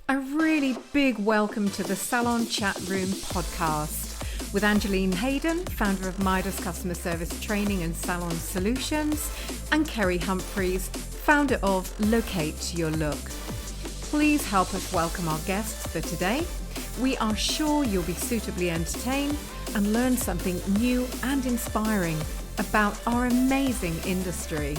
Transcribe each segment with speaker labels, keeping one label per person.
Speaker 1: A really big welcome to the Salon Chat Room podcast with Angeline Hayden, founder of Midas Customer Service Training and Salon Solutions, and Kerry Humphreys, founder of Locate Your Look. Please help us welcome our guests for today. We are sure you'll be suitably entertained and learn something new and inspiring about our amazing industry.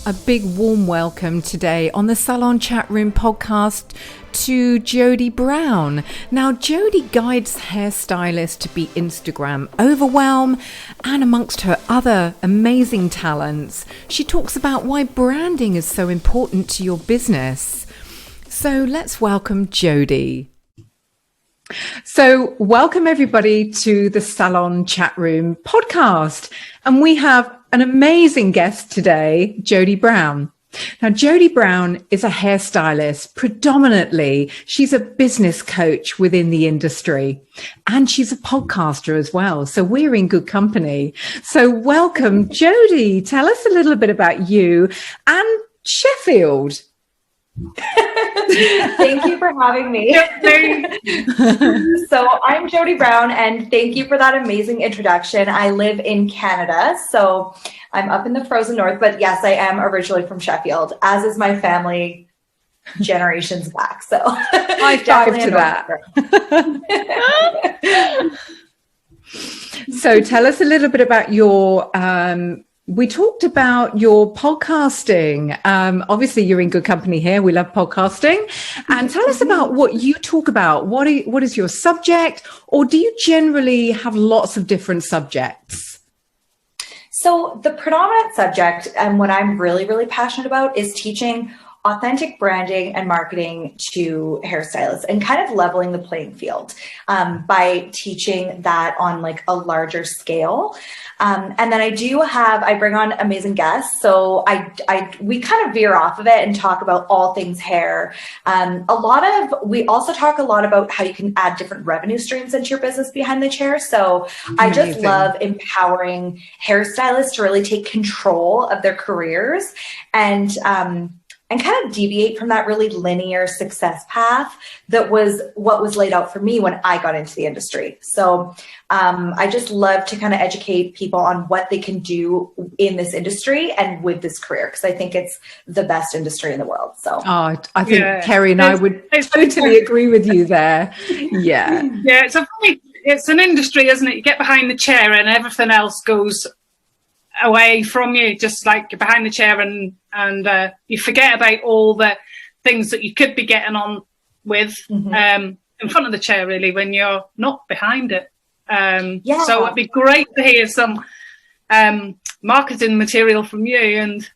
Speaker 1: A big warm welcome today on the Salon Chat Room podcast to Jodie Brown. Now, Jodie guides hairstylists to beat Instagram overwhelm, and amongst her other amazing talents, she talks about why branding is so important to your business. So let's welcome Jodie. So welcome everybody to the Salon Chat Room podcast. And we have an amazing guest today, Jodie Brown. Now, Jodie Brown is a hairstylist. Predominantly, she's a business coach within the industry, and she's a podcaster as well. So we're in good company. So welcome, Jodie. Tell us a little bit about you and Sheffield.
Speaker 2: Thank you for having me. So I'm Jodie Brown, and thank you for that amazing introduction. I live in Canada, so I'm up in the frozen north, but yes, I am originally from Sheffield, as is my family generations back. So
Speaker 1: high five to that. So tell us a little bit about your we talked about your podcasting. Obviously, you're in good company here. We love podcasting. And tell us about what you talk about. What is your subject? Or do you generally have lots of different subjects?
Speaker 2: So the predominant subject and what I'm really, really passionate about is teaching authentic branding and marketing to hairstylists and kind of leveling the playing field by teaching that on like a larger scale. And then I bring on amazing guests. So we kind of veer off of it and talk about all things hair. We also talk a lot about how you can add different revenue streams into your business behind the chair. So I just love empowering hairstylists to really take control of their careers and kind of deviate from that really linear success path that was what was laid out for me when I got into the industry. So I just love to kind of educate people on what they can do in this industry and with this career, because I think it's the best industry in the world. So
Speaker 1: I think Kerry and I would totally agree with you there. Yeah.
Speaker 3: Yeah, it's an industry, isn't it? You get behind the chair and everything else goes away from you, just like you're behind the chair and you forget about all the things that you could be getting on with in front of the chair, really, when you're not behind it. So it'd be great to hear some marketing material from you and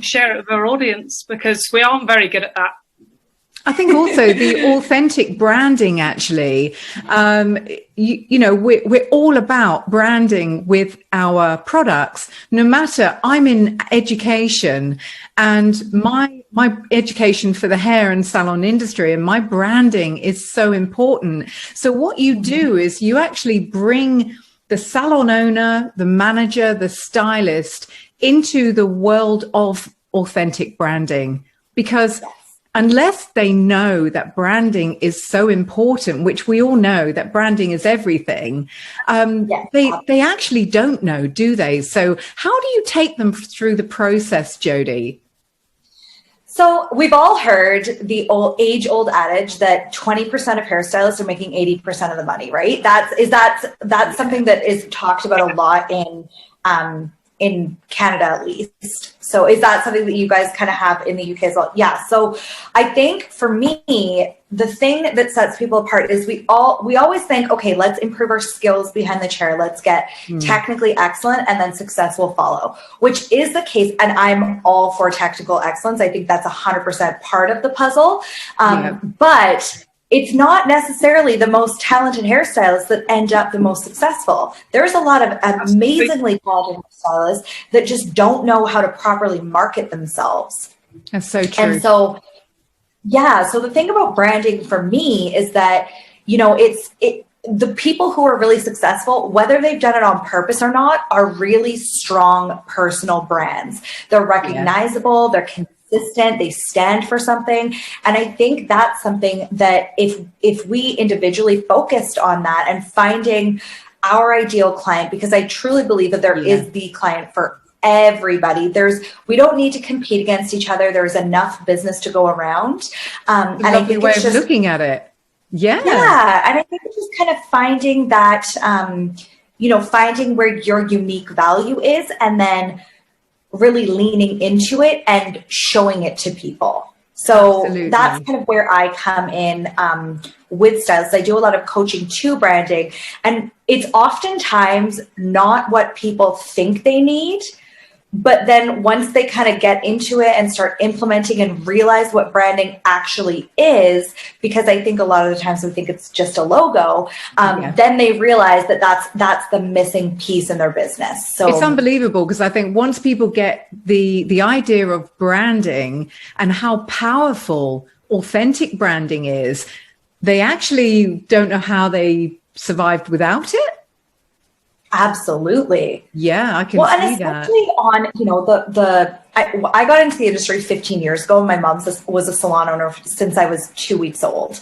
Speaker 3: share it with our audience, because we aren't very good at that.
Speaker 1: I think also the authentic branding, actually, we're all about branding with our products. No matter, I'm in education, and my education for the hair and salon industry, and my branding is so important. So what you do is you actually bring the salon owner, the manager, the stylist into the world of authentic branding, because unless they know that branding is so important, which we all know that branding is everything, they actually don't know, do they? So how do you take them through the process, Jodie?
Speaker 2: So we've all heard the age-old adage that 20% of hairstylists are making 80% of the money, right? That's something that is talked about a lot in Canada, at least. So is that something that you guys kind of have in the UK as well? Yeah. So I think for me, the thing that sets people apart is we always think, okay, let's improve our skills behind the chair. Let's get technically excellent, and then success will follow, which is the case. And I'm all for technical excellence. I think that's 100% part of the puzzle. But it's not necessarily the most talented hairstylists that end up the most successful. There's a lot of amazingly talented hairstylists that just don't know how to properly market themselves.
Speaker 1: That's so true.
Speaker 2: And so, so the thing about branding for me is that, the people who are really successful, whether they've done it on purpose or not, are really strong personal brands. They're recognizable, they're consistent, consistent, they stand for something. And I think that's something that if we individually focused on that and finding our ideal client, because I truly believe that there is the client for everybody. We don't need to compete against each other. There's enough business to go around. And I think
Speaker 1: way
Speaker 2: it's
Speaker 1: of
Speaker 2: just
Speaker 1: looking at it. Yeah.
Speaker 2: And I think it's just kind of finding that, finding where your unique value is and then really leaning into it and showing it to people. So that's kind of where I come in with stylists. I do a lot of coaching to branding, and it's oftentimes not what people think they need. But then once they kind of get into it and start implementing and realize what branding actually is, because I think a lot of the times we think it's just a logo, then they realize that that's the missing piece in their business. So
Speaker 1: it's unbelievable, because I think once people get the idea of branding and how powerful authentic branding is, they actually don't know how they survived without it.
Speaker 2: Absolutely.
Speaker 1: Yeah, I can
Speaker 2: see
Speaker 1: and
Speaker 2: especially
Speaker 1: that.
Speaker 2: on, I got into the industry 15 years ago. My mom was a salon owner since I was 2 weeks old.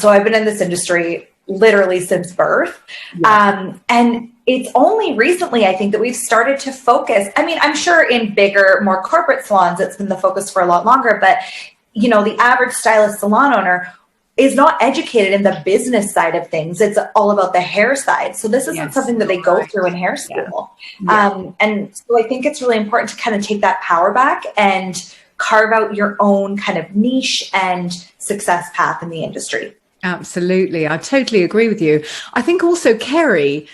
Speaker 2: So I've been in this industry literally since birth. Yeah. And it's only recently, I think, that we've started to focus. I mean, I'm sure in bigger, more corporate salons, it's been the focus for a lot longer, but the average stylist salon owner is not educated in the business side of things. It's all about the hair side. So this isn't something that they go through in hair school. And so I think it's really important to kind of take that power back and carve out your own kind of niche and success path in the industry.
Speaker 1: Absolutely. I totally agree with you. I think also Kerry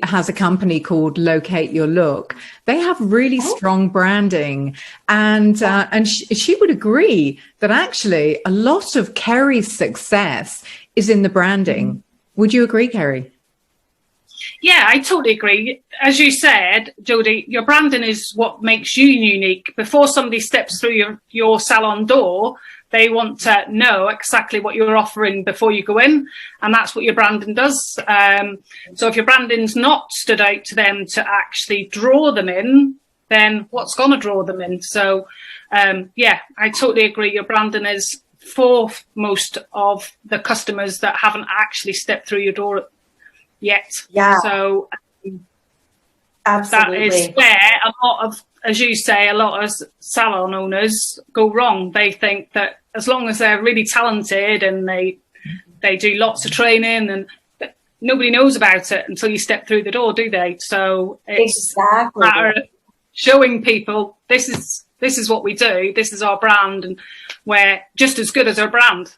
Speaker 1: has a company called Locate Your Look. They have really strong branding, and she would agree that actually a lot of Kerry's success is in the branding. Would you agree, Kerry?
Speaker 3: Yeah, I totally agree. As you said, Jodie, your branding is what makes you unique. Before somebody steps through your salon door, they want to know exactly what you're offering before you go in, and that's what your branding does. So if your branding's not stood out to them to actually draw them in, then what's going to draw them in? So, I totally agree. Your branding is for most of the customers that haven't actually stepped through your door yet. Yeah. So
Speaker 2: absolutely,
Speaker 3: that is where a lot of, as you say, a lot of salon owners go wrong. They think that as long as they're really talented and they do lots of training, and nobody knows about it until you step through the door, do they? So it's a matter of showing people this is what we do, this is our brand, and we're just as good as our brand.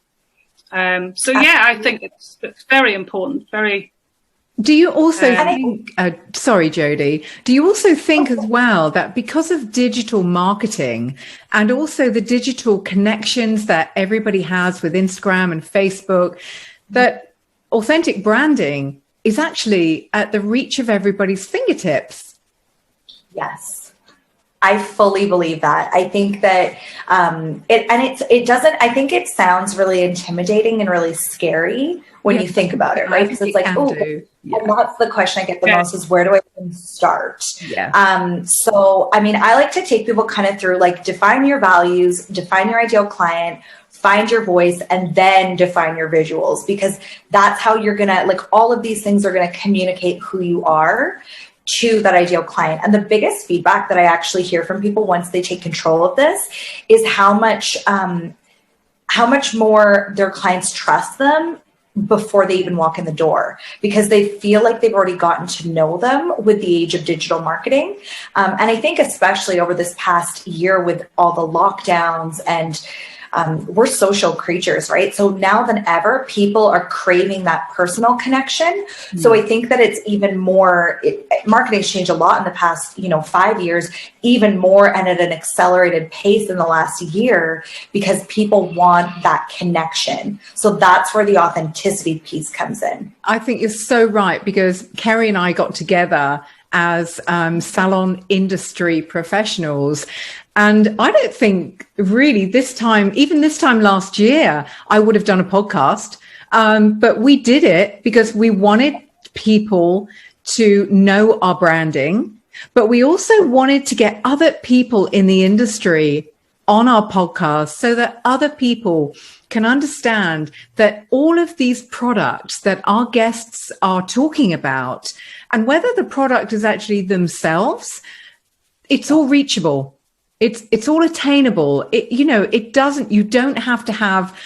Speaker 3: I think it's very important. Very.
Speaker 1: Do you also think, sorry, Jodie, do you also think as well that because of digital marketing and also the digital connections that everybody has with Instagram and Facebook, that authentic branding is actually at the reach of everybody's fingertips?
Speaker 2: Yes, I fully believe that. I think that I think it sounds really intimidating and really scary when you think about it, right? Because it's like, and that's the question I get the most is, where do I even start? So, I mean, I like to take people kind of through, like, define your values, define your ideal client, find your voice, and then define your visuals, because that's how you're going to, like, all of these things are going to communicate who you are to that ideal client. And the biggest feedback that I actually hear from people once they take control of this is how much more their clients trust them before they even walk in the door, because they feel like they've already gotten to know them with the age of digital marketing. And I think especially over this past year with all the lockdowns, and we're social creatures, right? So now than ever, people are craving that personal connection. So I think that it's even more, marketing's changed a lot in the past, 5 years, even more, and at an accelerated pace in the last year, because people want that connection. So that's where the authenticity piece comes in.
Speaker 1: I think you're so right, because Kerry and I got together as salon industry professionals. And I don't think really even this time last year, I would have done a podcast. But we did it because we wanted people to know our branding, but we also wanted to get other people in the industry on our podcast so that other people can understand that all of these products that our guests are talking about, and whether the product is actually themselves, it's all reachable. It's all attainable. You don't have to have,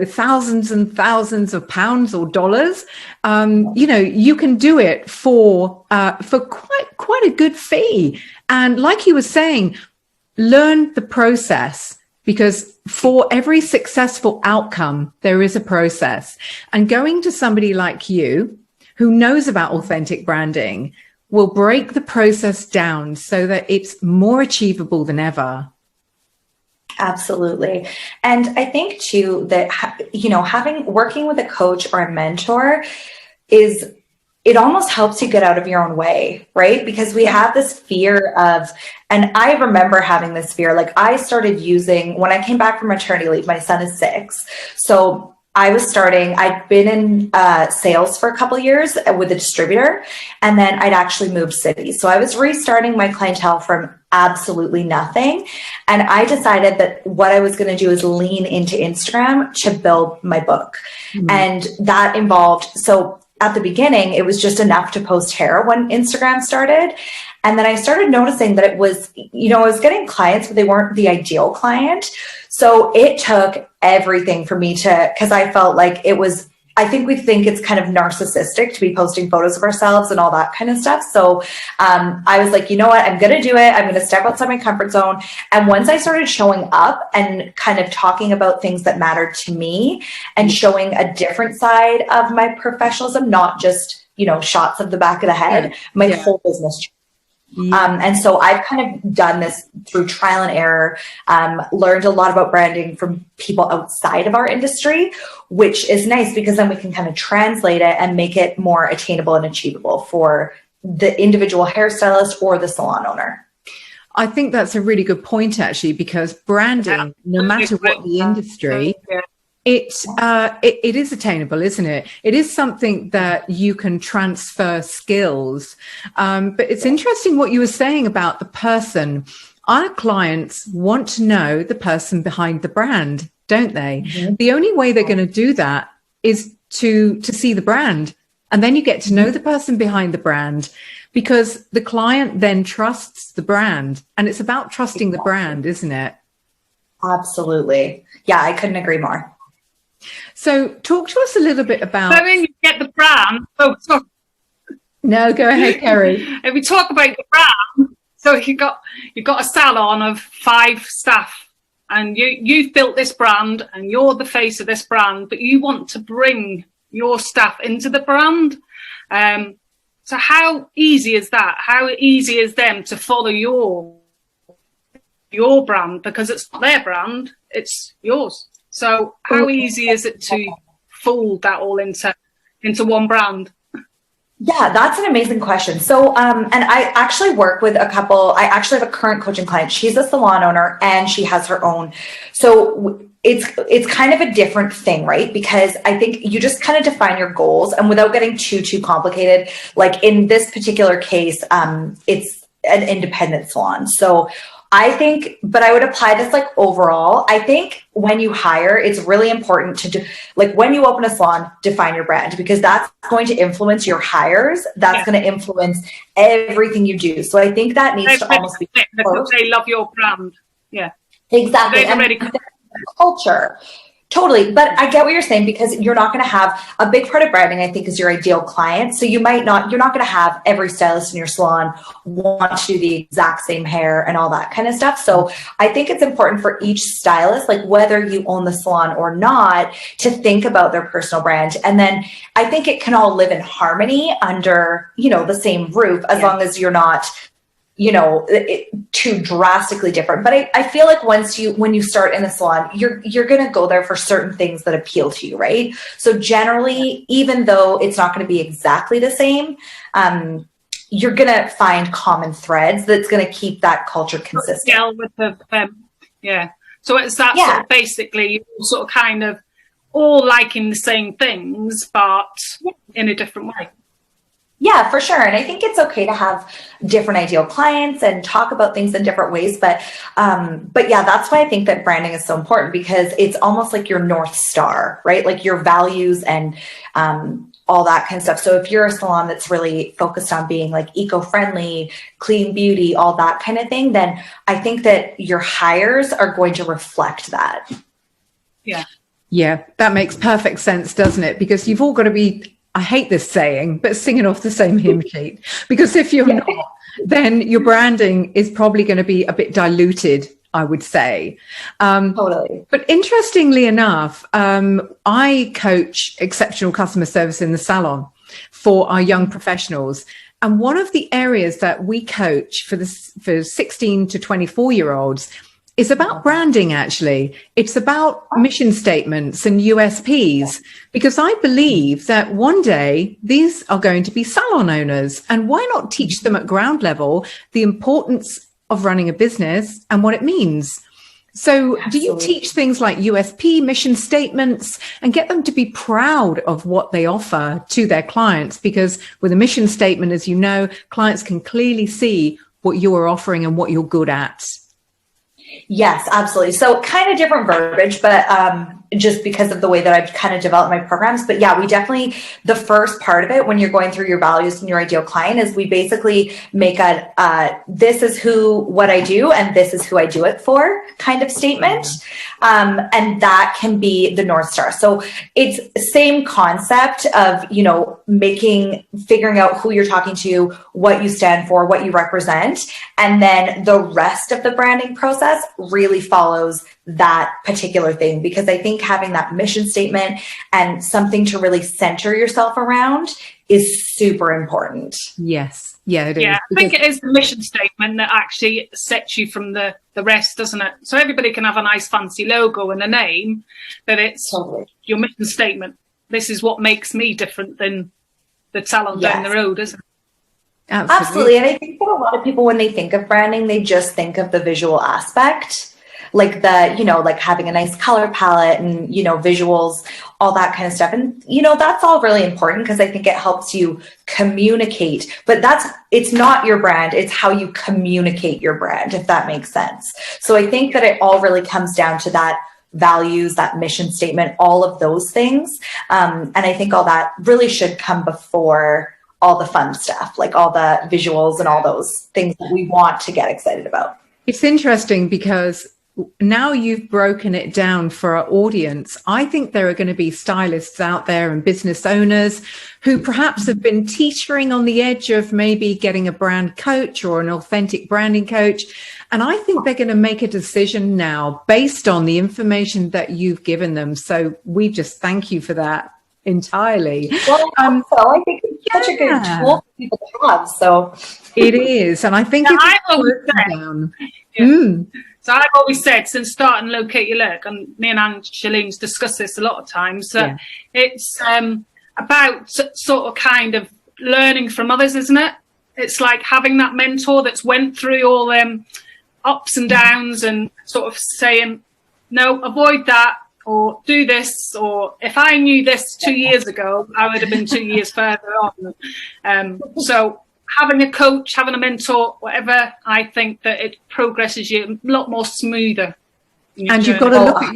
Speaker 1: thousands and thousands of pounds or dollars. You can do it for quite a good fee. And like he was saying, learn the process, because for every successful outcome, there is a process. And going to somebody like you who knows about authentic branding will break the process down so that it's more achievable than ever.
Speaker 2: Absolutely. And I think too that, working with a coach or a mentor it almost helps you get out of your own way, right? Because we have this fear of, and I remember having this fear, like I started using, when I came back from maternity leave, my son is 6. So I'd been in sales for a couple of years with a distributor, and then I'd actually moved cities. So I was restarting my clientele from absolutely nothing. And I decided that what I was going to do is lean into Instagram to build my book. Mm-hmm. And that involved, so at the beginning, it was just enough to post hair when Instagram started. And then I started noticing that it was, I was getting clients, but they weren't the ideal client. So it took everything for me because I felt like I think we think it's kind of narcissistic to be posting photos of ourselves and all that kind of stuff. So I was like, you know what, I'm going to do it. I'm going to step outside my comfort zone. And once I started showing up and kind of talking about things that mattered to me and showing a different side of my professionalism, not just, shots of the back of the head, my whole business changed. And so I've kind of done this through trial and error, learned a lot about branding from people outside of our industry, which is nice because then we can kind of translate it and make it more attainable and achievable for the individual hairstylist or the salon owner.
Speaker 1: I think that's a really good point, actually, because branding, no matter what the industry, it is attainable, isn't it? It is something that you can transfer skills. But it's interesting what you were saying about the person. Our clients want to know the person behind the brand, don't they? Mm-hmm. The only way they're going to do that is to see the brand. And then you get to know the person behind the brand, because the client then trusts the brand. And it's about trusting the brand, isn't it?
Speaker 2: Absolutely. Yeah, I couldn't agree more.
Speaker 1: So talk to us a little bit about...
Speaker 3: So when you get the brand...
Speaker 1: No, go ahead, Kerry.
Speaker 3: If we talk about the brand, so you've got a salon of 5 staff, and you've built this brand and you're the face of this brand, but you want to bring your staff into the brand. So how easy is that? How easy is them to follow your brand? Because it's not their brand, it's yours. So how easy is it to fold that all into one brand?
Speaker 2: Yeah, that's an amazing question. So, and I actually work with a couple. I actually have a current coaching client. She's a salon owner and she has her own. So it's kind of a different thing, right? Because I think you just kind of define your goals, and without getting too complicated, like in this particular case, it's an independent salon. So I think, but I would apply this like overall. I think when you hire, it's really important to do, like when you open a salon, define your brand, because that's going to influence your hires. That's going to influence everything you do. So I think that needs to almost be
Speaker 3: because they love your brand. Yeah,
Speaker 2: exactly. And culture. Totally. But I get what you're saying, because you're not going to have a big part of branding, I think, is your ideal client. So you're not going to have every stylist in your salon want to do the exact same hair and all that kind of stuff. So I think it's important for each stylist, like whether you own the salon or not, to think about their personal brand. And then I think it can all live in harmony under, the same roof, as long as you're not, too drastically different. But I feel like when you start in the salon, you're going to go there for certain things that appeal to you, right? So generally, even though it's not going to be exactly the same, you're going to find common threads that's going to keep that culture consistent.
Speaker 3: Yeah, with so it's that sort of basically sort of kind of all liking the same things, but in a different way.
Speaker 2: Yeah, for sure. And I think it's okay to have different ideal clients and talk about things in different ways. But yeah, that's why I think that branding is so important, because it's almost like your North Star, right? Like your values and all that kind of stuff. So if you're a salon that's really focused on being like eco-friendly, clean beauty, all that kind of thing, then I think that your hires are going to reflect that.
Speaker 3: Yeah.
Speaker 1: Yeah, that makes perfect sense, doesn't it? Because you've all got to be, I hate this saying, but singing off the same hymn sheet. Because if you're not, then your branding is probably going to be a bit diluted, I would say.
Speaker 2: Totally.
Speaker 1: But interestingly enough, I coach exceptional customer service in the salon for our young professionals. And one of the areas that we coach for 16 to 24-year-olds is about branding, actually. It's about mission statements and USPs, because I believe that one day these are going to be salon owners. And why not teach them at ground level the importance of running a business and what it means? So do you teach things like USP, mission statements, and get them to be proud of what they offer to their clients? Because with a mission statement, as you know, clients can clearly see what you are offering and what you're good at.
Speaker 2: Yes, absolutely. So kind of different verbiage, but just because of the way that I've kind of developed my programs. But yeah, we definitely, the first part of it when you're going through your values and your ideal client is we basically make a this is what I do and this is who I do it for kind of statement. And that can be the North Star. So it's same concept of, figuring out who you're talking to, what you stand for, what you represent. And then the rest of the branding process really follows that particular thing, because I think having that mission statement and something to really center yourself around is super important.
Speaker 1: Yes. Yeah, it is.
Speaker 3: Yeah, I think it is the mission statement that actually sets you from the rest, doesn't it? So everybody can have a nice fancy logo and a name, but it's your mission statement. This is what makes me different than the salon down the road, isn't it?
Speaker 2: Absolutely. And I think that a lot of people, when they think of branding, they just think of the visual aspect, like like having a nice color palette and, visuals, all that kind of stuff. And, that's all really important because I think it helps you communicate, but it's not your brand. It's how you communicate your brand, if that makes sense. So I think that it all really comes down to that values, that mission statement, all of those things. And I think all that really should come before all the fun stuff, like all the visuals and all those things that we want to get excited about.
Speaker 1: It's interesting because now you've broken it down for our audience. I think there are going to be stylists out there and business owners who perhaps have been teetering on the edge of maybe getting a brand coach or an authentic branding coach. And I think they're going to make a decision now based on the information that you've given them. So we just thank you for that entirely.
Speaker 2: Well, I think it's such a good tool for people to have. So
Speaker 1: it is. And I think
Speaker 3: So I've always said, since starting Locate Your Look, and me and Angeline's discussed this a lot of times, that it's about sort of kind of learning from others, isn't it? It's like having that mentor that's went through all them ups and downs and sort of saying, no, avoid that, or do this, or if I knew this 2 years ago, I would have been 2 years further on. So having a coach, having a mentor, whatever, I think that it progresses you a lot more smoother.
Speaker 1: And you've got to look at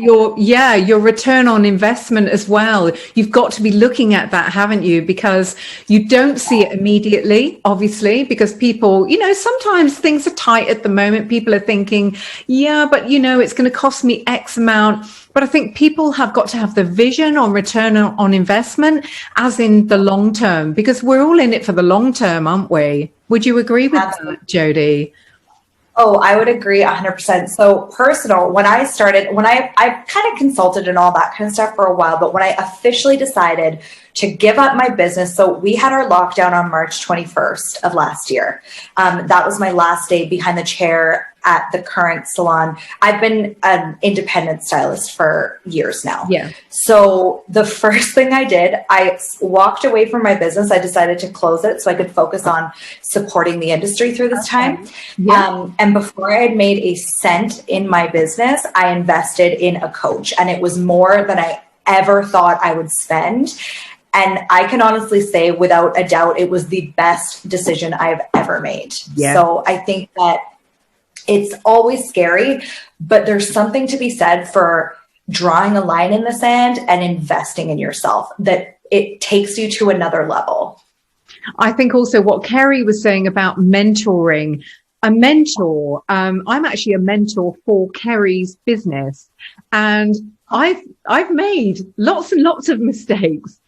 Speaker 1: your return on investment as well. You've got to be looking at that, haven't you? Because you don't see it immediately, obviously, because people, sometimes things are tight at the moment. People are thinking, but it's going to cost me X amount. But I think people have got to have the vision on return on investment, as in the long term, because we're all in it for the long term, aren't we? Would you agree with that, Jodie?
Speaker 2: Oh, I would agree 100%. So personal, when I kind of consulted and all that kind of stuff for a while, but when I officially decided to give up my business, so we had our lockdown on March 21st of last year. That was my last day behind the chair at the current salon. I've been an independent stylist for years now. Yeah. So the first thing I did, I walked away from my business. I decided to close it so I could focus on supporting the industry through this time. Yeah. And before I had made a cent in my business, I invested in a coach, and it was more than I ever thought I would spend. And I can honestly say without a doubt, it was the best decision I've ever made.
Speaker 1: Yeah.
Speaker 2: So I think that it's always scary, but there's something to be said for drawing a line in the sand and investing in yourself, that it takes you to another level.
Speaker 1: I think also what Kerry was saying about mentoring, a mentor, I'm actually a mentor for Kerry's business, and I've made lots and lots of mistakes,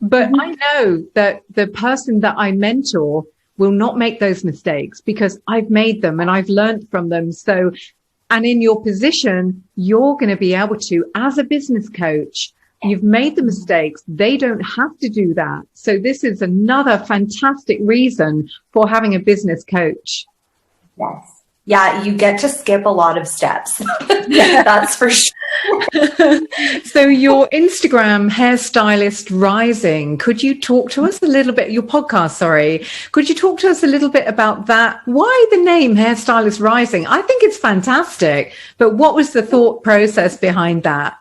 Speaker 1: but I know that the person that I mentor will not make those mistakes because I've made them and I've learned from them. So, and in your position, you're going to be able to, as a business coach, you've made the mistakes. They don't have to do that. So this is another fantastic reason for having a business coach.
Speaker 2: Yes. Yeah, you get to skip a lot of steps. That's for sure.
Speaker 1: So your Instagram, Hairstylist Rising, could you talk to us a little bit, your podcast, sorry, could you talk to us a little bit about that? Why the name Hairstylist Rising? I think it's fantastic, but what was the thought process behind that?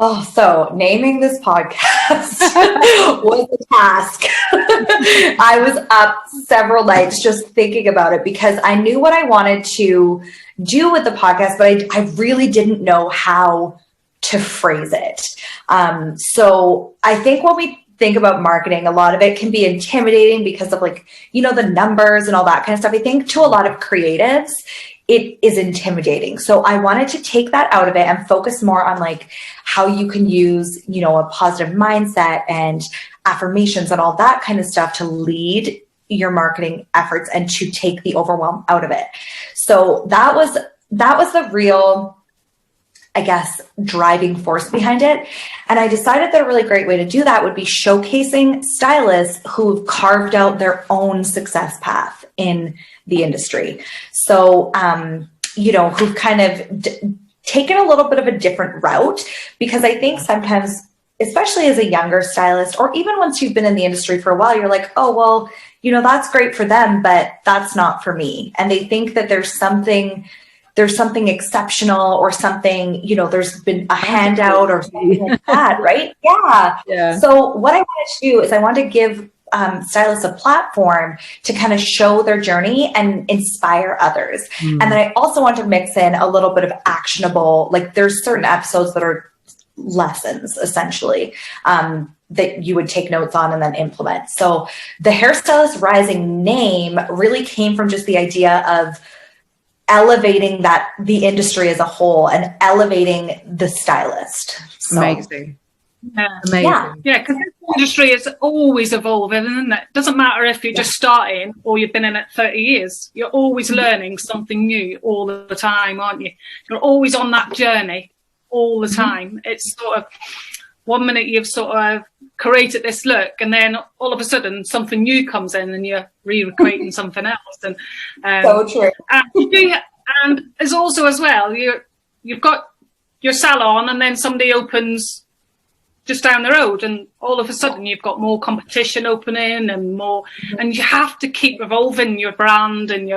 Speaker 2: Oh, so naming this podcast was a task. I was up several nights just thinking about it because I knew what I wanted to do with the podcast, but I really didn't know how to phrase it. So I think when we think about marketing, a lot of it can be intimidating because of the numbers and all that kind of stuff. I think to a lot of creatives, it is intimidating. So I wanted to take that out of it and focus more on how you can use, a positive mindset and affirmations and all that kind of stuff to lead your marketing efforts and to take the overwhelm out of it. So that was the real, I guess, driving force behind it. And I decided that a really great way to do that would be showcasing stylists who've carved out their own success path in the industry. So, who've kind of taken a little bit of a different route, because I think sometimes, especially as a younger stylist, or even once you've been in the industry for a while, you're like, oh, well, that's great for them, but that's not for me. And they think that there's something exceptional or something, there's been a handout or something like that, right? Yeah. So what I wanted to do is I wanted to give stylists a platform to kind of show their journey and inspire others. And then I also want to mix in a little bit of actionable, there's certain episodes that are lessons essentially, that you would take notes on and then implement. So the Hairstylist Rising name really came from just the idea of elevating the industry as a whole and elevating the stylist. So,
Speaker 1: amazing.
Speaker 3: Yeah, because this industry is always evolving, isn't it? Doesn't matter if you're just starting or you've been in it 30 years. You're always learning something new all the time, aren't you? You're always on that journey all the time. It's sort of, one minute you've sort of created this look, and then all of a sudden something new comes in and you're recreating something else. And
Speaker 2: so true.
Speaker 3: And there's also as well, you've got your salon, and then somebody opens just down the road, and all of a sudden you've got more competition opening and more, and you have to keep evolving your brand and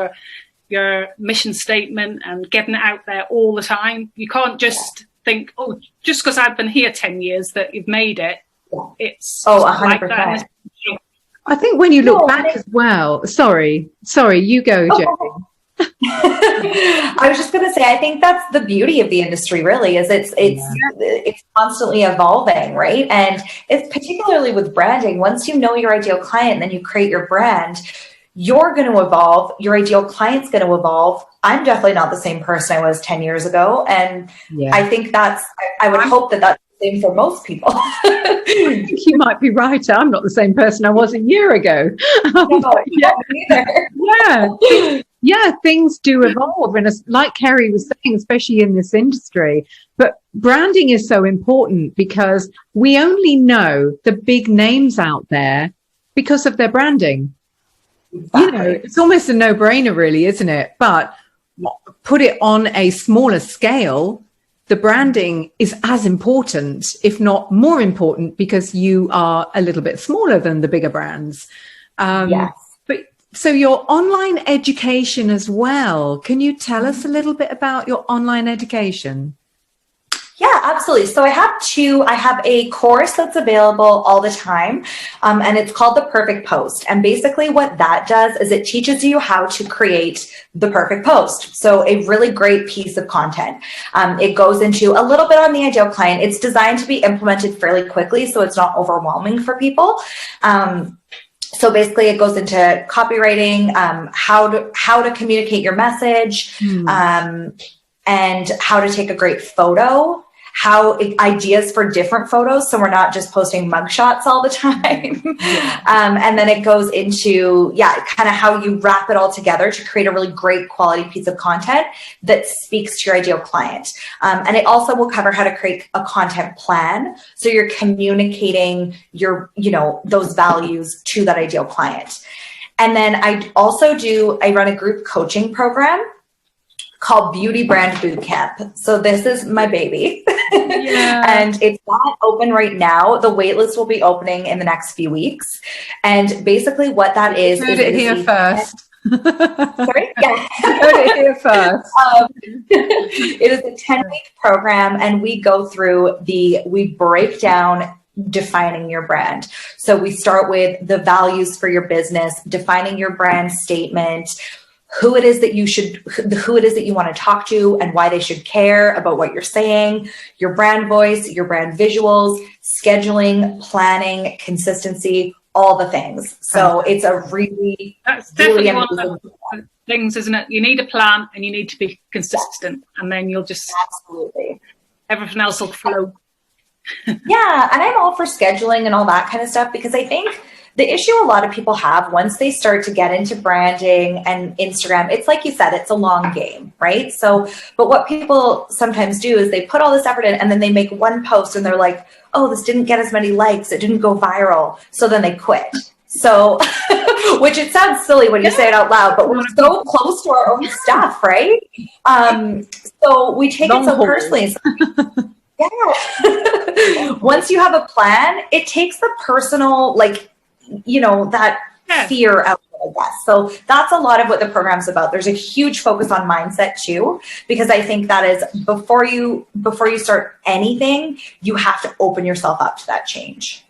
Speaker 3: your mission statement and getting it out there all the time. You can't just think, oh, just because I've been here 10 years that you've made it. It's
Speaker 2: 100%.
Speaker 3: like that.
Speaker 1: I think when you look back as well, sorry, you go, Jodie.
Speaker 2: I was just going to say, I think that's the beauty of the industry, really, is it's constantly evolving, right? And it's particularly with branding. Once you know your ideal client, then you create your brand, you're going to evolve. Your ideal client's going to evolve. I'm definitely not the same person I was 10 years ago. And I think I would hope that that's the same for most people.
Speaker 1: I think you might be right. I'm not the same person I was a year ago. Yeah, things do evolve. And like Kerry was saying, especially in this industry, but branding is so important because we only know the big names out there because of their branding. Exactly. It's almost a no-brainer, really, isn't it? But put it on a smaller scale, the branding is as important, if not more important, because you are a little bit smaller than the bigger brands. Yes. So your online education as well, can you tell us a little bit about your online education?
Speaker 2: Yeah, absolutely. So I have a course that's available all the time, and it's called The Perfect Post. And basically what that does is it teaches you how to create the perfect post. So a really great piece of content. It goes into a little bit on the ideal client. It's designed to be implemented fairly quickly, so it's not overwhelming for people. So basically it goes into copywriting, how to communicate your message, and how to take a great photo, ideas for different photos, so we're not just posting mugshots all the time. And then it goes into, kind of how you wrap it all together to create a really great quality piece of content that speaks to your ideal client. And it also will cover how to create a content plan, so you're communicating those values to that ideal client. And then I run a group coaching program called Beauty Brand Bootcamp. So this is my baby. And it's not open right now. The waitlist will be opening in the next few weeks. And basically what that is...
Speaker 1: Heard it here first.
Speaker 2: Sorry? Yeah.
Speaker 1: Heard it here first.
Speaker 2: It is a 10-week program, and we break down defining your brand. So we start with the values for your business, defining your brand statement, who it is that you want to talk to and why they should care about what you're saying, your brand voice, your brand visuals, scheduling, planning, consistency, all the things. So it's a
Speaker 3: that's definitely one of the things, isn't it? You need a plan and you need to be consistent, and then you'll just everything else will flow.
Speaker 2: Yeah, and I'm all for scheduling and all that kind of stuff, because I think the issue a lot of people have once they start to get into branding and Instagram, it's like you said, it's a long game, right? So, but what people sometimes do is they put all this effort in and then they make one post and they're like, oh, this didn't get as many likes, it didn't go viral. So then they quit. So, which it sounds silly when you say it out loud, but we're so close to our own stuff, right? So we take it so personally. Once you have a plan, it takes the personal, that fear out, I guess. So that's a lot of what the program's about. There's a huge focus on mindset too, because I think that is before you start anything, you have to open yourself up to that change.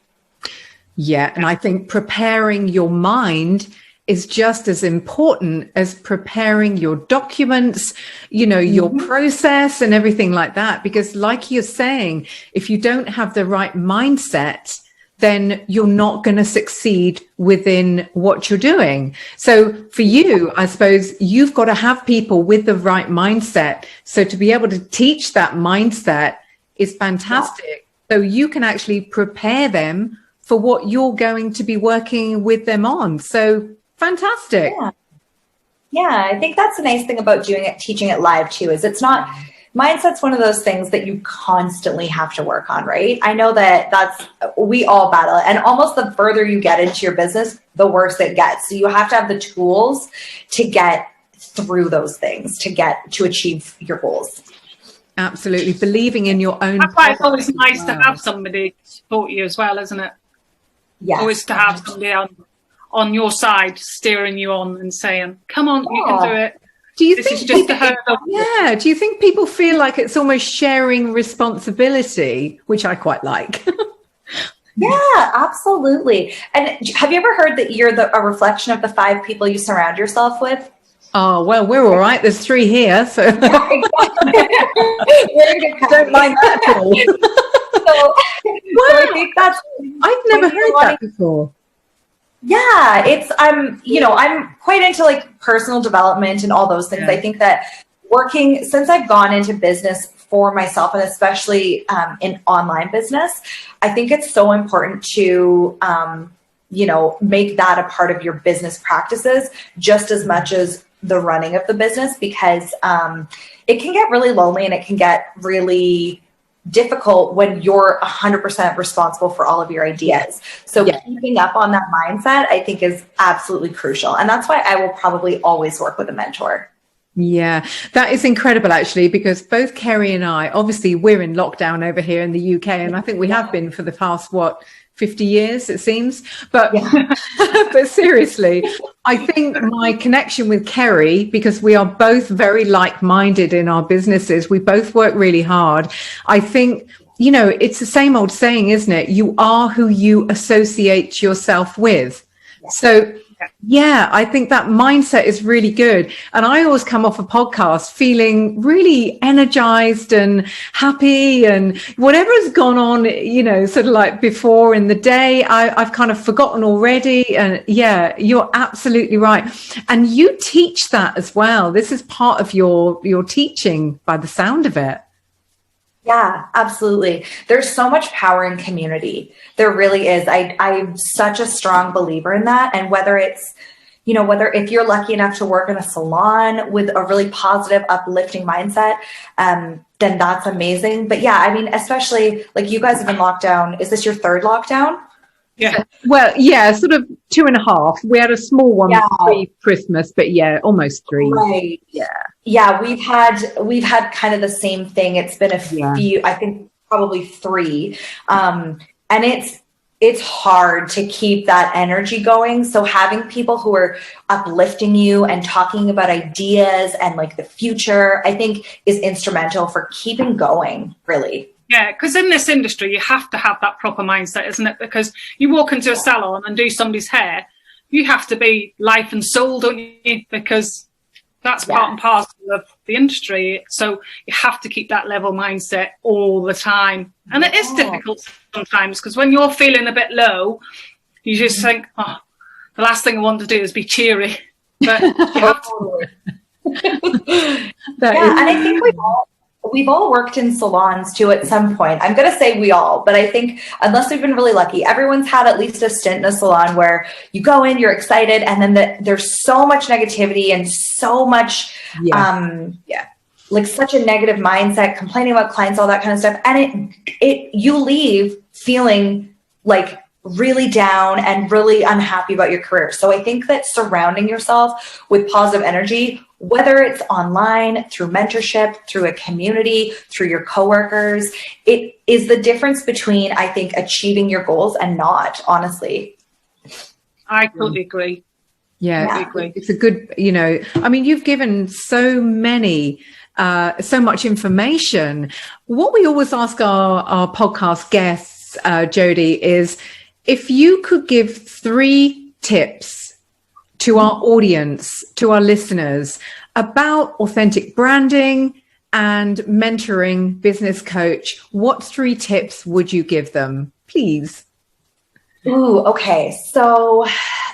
Speaker 1: Yeah. And I think preparing your mind is just as important as preparing your documents, your process and everything like that. Because like you're saying, if you don't have the right mindset, then you're not going to succeed within what you're doing. So for you, I suppose you've got to have people with the right mindset. So to be able to teach that mindset is fantastic. So you can actually prepare them for what you're going to be working with them on. So fantastic.
Speaker 2: Yeah, I think that's the nice thing about teaching it live too, is it's not... Mindset's one of those things that you constantly have to work on, right? I know we all battle it. And almost the further you get into your business, the worse it gets. So you have to have the tools to get through those things, to achieve your goals.
Speaker 1: Absolutely. Believing in your own.
Speaker 3: That's why it's always nice to have somebody support you as well, isn't it?
Speaker 2: Yeah.
Speaker 3: Always to have somebody on your side, steering you on and saying, come on, you can do it.
Speaker 1: Do you
Speaker 3: this
Speaker 1: think
Speaker 3: is just a hurdle?
Speaker 1: Yeah. Do you think people feel like it's almost sharing responsibility, which I quite like?
Speaker 2: Yeah, absolutely. And have you ever heard that you're a reflection of the 5 people you surround yourself with?
Speaker 1: Oh, well, we're all right. There's 3 here, so
Speaker 2: yeah, exactly.
Speaker 1: Don't mind that at all.
Speaker 2: So I think
Speaker 1: I've never heard that before.
Speaker 2: Yeah, I'm quite into personal development and all those things. I think that since I've gone into business for myself, and especially in online business, I think it's so important to, make that a part of your business practices just as much as the running of the business, because it can get really lonely and it can get really difficult when you're 100% responsible for all of your ideas. So keeping up on that mindset, I think, is absolutely crucial. And that's why I will probably always work with a mentor.
Speaker 1: Yeah, that is incredible, actually, because both Kerry and I, obviously, we're in lockdown over here in the UK, and I think we have been for the past, 50 years, it seems. But, but seriously, I think my connection with Kerry, because we are both very like-minded in our businesses, we both work really hard. I think, it's the same old saying, isn't it? You are who you associate yourself with. So, yeah, I think that mindset is really good. And I always come off a podcast feeling really energized and happy, and whatever has gone on, sort of like before in the day, I've kind of forgotten already. And yeah, you're absolutely right. And you teach that as well. This is part of your teaching by the sound of it.
Speaker 2: Yeah, absolutely. There's so much power in community. There really is. I'm such a strong believer in that. And whether it's, if you're lucky enough to work in a salon with a really positive, uplifting mindset, then that's amazing. But yeah, I mean, especially like you guys have been locked down. Is this your third lockdown?
Speaker 3: Yeah.
Speaker 1: Well, yeah, sort of 2.5. We had a small one pre-Christmas, but yeah, almost 3.
Speaker 2: Right. Yeah. Yeah, we've had kind of the same thing. It's been a few, I think probably 3. And it's hard to keep that energy going. So having people who are uplifting you and talking about ideas and like the future, I think is instrumental for keeping going, really.
Speaker 3: Yeah, because in this industry, you have to have that proper mindset, isn't it? Because you walk into a salon and do somebody's hair, you have to be life and soul, don't you? Because that's part and parcel of the industry. So you have to keep that level mindset all the time. And it is difficult sometimes, because when you're feeling a bit low, you just think, the last thing I want to do is be cheery. But you have to.
Speaker 2: And I think we've all worked in salons too at some point. I'm going to say we all, but I think unless we've been really lucky, everyone's had at least a stint in a salon where you go in, you're excited, and then there's so much negativity and so much, like such a negative mindset, complaining about clients, all that kind of stuff. And you leave feeling like really down and really unhappy about your career. So I think that surrounding yourself with positive energy, whether it's online, through mentorship, through a community, through your coworkers, it is the difference between, I think, achieving your goals and not, honestly.
Speaker 3: I totally agree.
Speaker 1: Yeah, it's a good, I mean, you've given so much information. What we always ask our podcast guests, Jodie, is if you could give 3 tips to our audience, to our listeners, about authentic branding and mentoring business coach, what 3 tips would you give them, please?
Speaker 2: Ooh, okay. So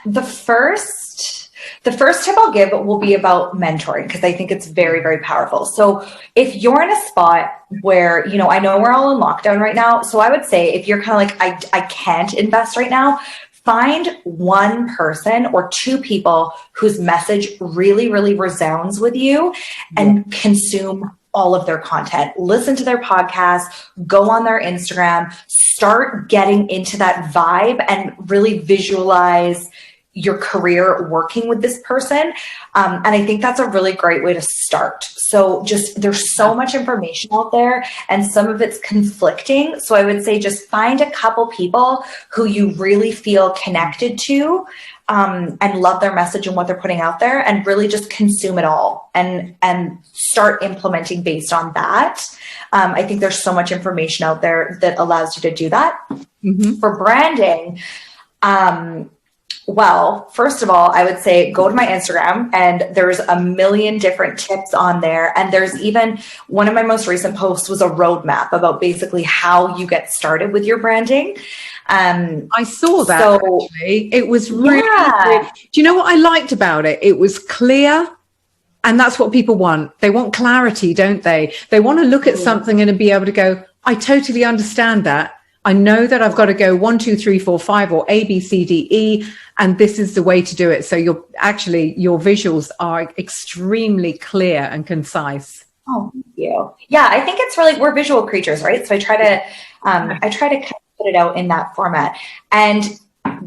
Speaker 2: the first tip I'll give will be about mentoring, because I think it's very, very powerful. So if you're in a spot where, I know we're all in lockdown right now. So I would say if you're kind of like, I can't invest right now, find one person or 2 people whose message really, really resounds with you and consume all of their content. Listen to their podcast, go on their Instagram, start getting into that vibe and really visualize your career working with this person. And I think that's a really great way to start. So there's so much information out there and some of it's conflicting. So I would say just find a couple people who you really feel connected to and love their message and what they're putting out there, and really just consume it all and start implementing based on that. I think there's so much information out there that allows you to do that. Mm-hmm. For branding, well, first of all, I would say go to my Instagram, and there's a million different tips on there. And there's even one of my most recent posts was a roadmap about basically how you get started with your branding.
Speaker 1: I saw that actually. It was really clear. Do you know what I liked about it? It was clear. And that's what people want. They want clarity, don't they? They want to look at something and be able to go, I totally understand that. I know that I've got to go 1, 2, 3, 4, 5 or A, B, C, D, E, and this is the way to do it. So your visuals are extremely clear and concise.
Speaker 2: Oh, thank you. Yeah, I think it's really, we're visual creatures, right? So I try to kind of put it out in that format. And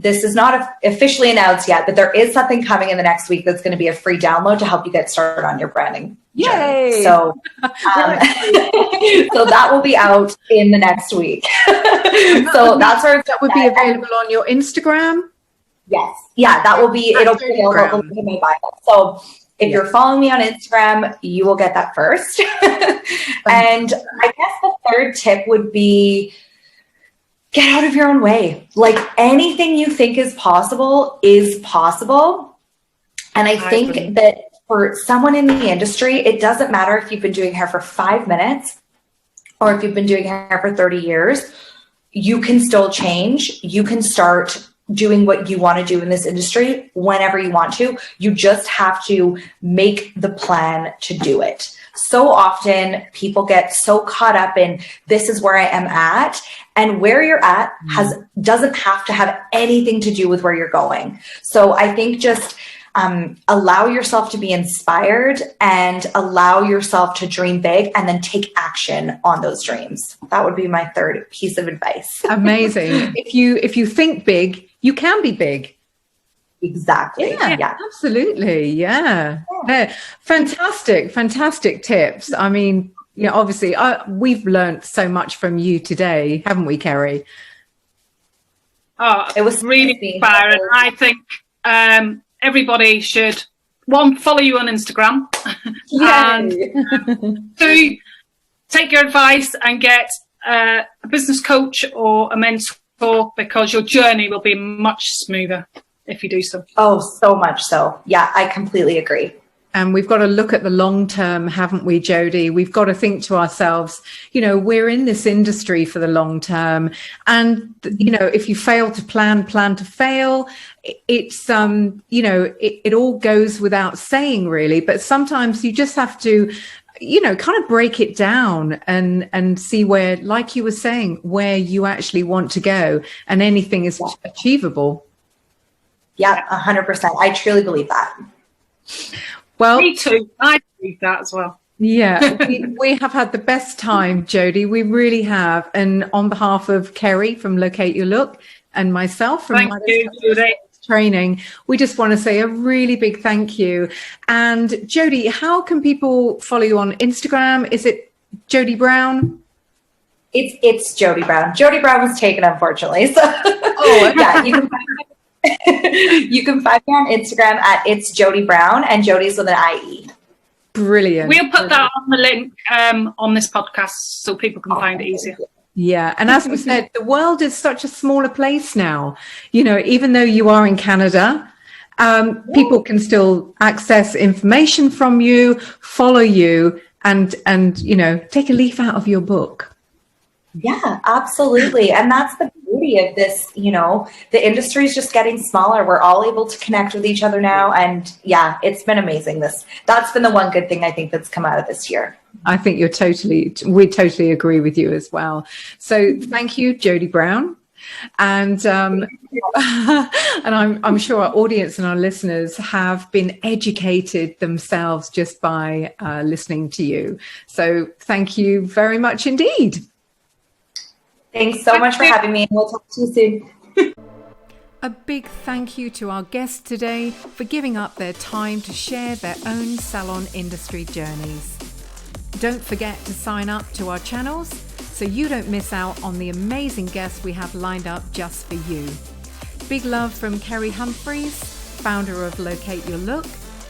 Speaker 2: this is not officially announced yet, but there is something coming in the next week that's going to be a free download to help you get started on your branding journey.
Speaker 1: Yay!
Speaker 2: So, so that will be out in the next week. So that's where
Speaker 1: that would be available on your Instagram.
Speaker 2: Yes. Yeah, that will be, it'll be available in my bio. So if you're following me on Instagram, you will get that first. And I guess the third tip would be get out of your own way. Like anything you think is possible is possible. And I think that for someone in the industry, it doesn't matter if you've been doing hair for 5 minutes or if you've been doing hair for 30 years, you can still change. You can start doing what you want to do in this industry whenever you want to. You just have to make the plan to do it. So often people get so caught up in this is where I am at, and where you're at doesn't have to have anything to do with where you're going. So I think just allow yourself to be inspired and allow yourself to dream big and then take action on those dreams. That would be my third piece of advice.
Speaker 1: Amazing. If you think big, you can be big.
Speaker 2: Exactly.
Speaker 1: Yeah. Absolutely. Yeah. Fantastic tips. I mean, obviously we've learned so much from you today, haven't we, Kerry?
Speaker 3: Oh, it was really inspiring. I think everybody should, one, follow you on Instagram and two, take your advice and get a business coach or a mentor, because your journey will be much smoother if you do so.
Speaker 2: Oh, so much so. Yeah, I completely agree.
Speaker 1: And we've got to look at the long term, haven't we, Jodie? We've got to think to ourselves, we're in this industry for the long term. And, if you fail to plan to fail, it's, it all goes without saying, really. But sometimes you just have to, kind of break it down and see where, like you were saying, where you actually want to go, and anything is achievable.
Speaker 2: Yeah, 100%. I truly believe that.
Speaker 1: Well,
Speaker 3: me too. I believe that as well.
Speaker 1: Yeah, we have had the best time, Jodie. We really have. And on behalf of Kerry from Locate Your Look and myself from
Speaker 3: Thank you, Jodie.
Speaker 1: Training, we just want to say a really big thank you. And Jodie, how can people follow you on Instagram? Is it Jodie Brown?
Speaker 2: It's Jodie Brown. Jodie Brown was taken, unfortunately. So yeah, you can find me on Instagram at It's Jodie Brown, and Jodie's with an IE.
Speaker 1: Brilliant.
Speaker 3: We'll put that on the link on this podcast so people can find it easier.
Speaker 1: Yeah. And as we said, the world is such a smaller place now. Even though you are in Canada, people can still access information from you, follow you, and take a leaf out of your book.
Speaker 2: Yeah, absolutely. And that's the beauty of this, the industry is just getting smaller. We're all able to connect with each other now. And yeah, it's been amazing. That's been the one good thing I think that's come out of this year.
Speaker 1: I think we totally agree with you as well. So thank you, Jodie Brown. And and I'm sure our audience and our listeners have been educated themselves just by listening to you. So thank you very much indeed.
Speaker 2: Thanks so much for having me. We'll talk to you soon.
Speaker 1: A big thank you to our guests today for giving up their time to share their own salon industry journeys. Don't forget to sign up to our channels so you don't miss out on the amazing guests we have lined up just for you. Big love from Kerry Humphreys, founder of Locate Your Look,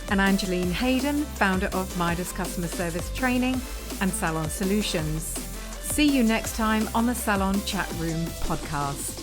Speaker 1: and Angeline Hayden, founder of Midas Customer Service Training and Salon Solutions. See you next time on the Salon Chat Room podcast.